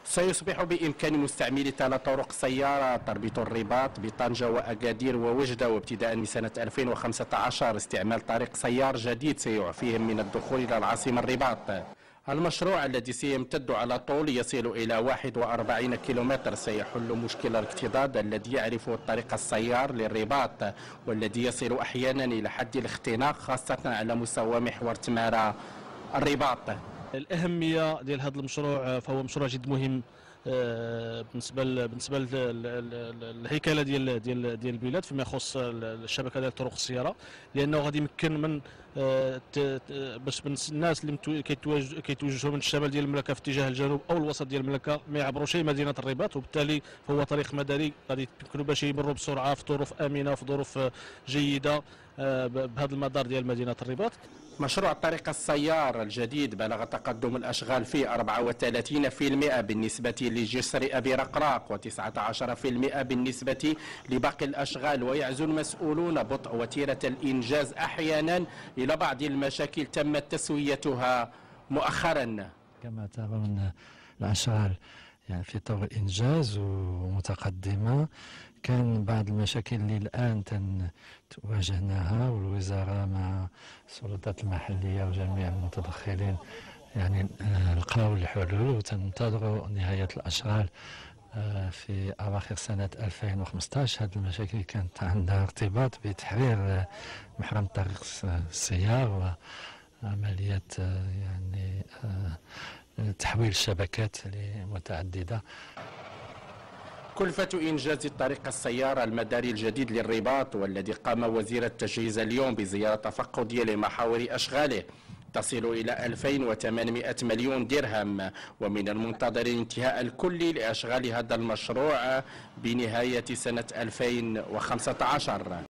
سيصبح بإمكان مستعملي 3 طرق سيارة تربط الرباط بطنجة وأكادير ووجدة وابتداء من سنة 2015 استعمال طريق سيار جديد سيعفيهم من الدخول إلى العاصمة الرباط. المشروع الذي سيمتد على طول يصل إلى 41 كيلومتر سيحل مشكل الاكتظاظ الذي يعرفه الطريق السيار للرباط والذي يصل أحيانا إلى حد الاختناق خاصة على مستوى محور تمارا الرباط. الأهمية ديال هذا المشروع فهو مشروع جد مهم بالنسبه للهيكله ديال البلاد فيما يخص الشبكه ديال طرق السياره، لانه غادي يمكن من باش الناس اللي كيتوجهوا من الشمال ديال المملكه في اتجاه الجنوب او الوسط ديال المملكه ما يعبروش مدينه الرباط، وبالتالي فهو طريق مداري غادي يمكنوا باش يمروا بسرعه في ظروف امنه في ظروف جيده بهذا المدار ديال مدينه الرباط. مشروع الطريق السيار الجديد بلغ تقدم الأشغال فيه 34% بالنسبة لجسر أبي رقراق و19% بالنسبة لباقي الأشغال، ويعزو المسؤولون بطء وتيرة الإنجاز أحيانا إلى بعض المشاكل تمت تسويتها مؤخرا. كما ترون الأشغال يعني في طور الإنجاز ومتقدمة. كان بعض المشاكل اللي الآن واجهناها، والوزارة مع السلطات المحلية وجميع المتدخلين يعني لقاو الحلول، وتنتظروا نهاية الأشغال في أواخر سنة 2015. هذه المشاكل كانت عندها ارتباط بتحرير محرم طريق السيار وعملية يعني تحويل الشبكات متعددة. كلفة إنجاز الطريق السيارة المداري الجديد للرباط والذي قام وزير التجهيز اليوم بزيارة تفقدية لمحاور أشغاله تصل إلى 2800 مليون درهم، ومن المنتظر الانتهاء الكلي لأشغال هذا المشروع بنهاية سنة 2015.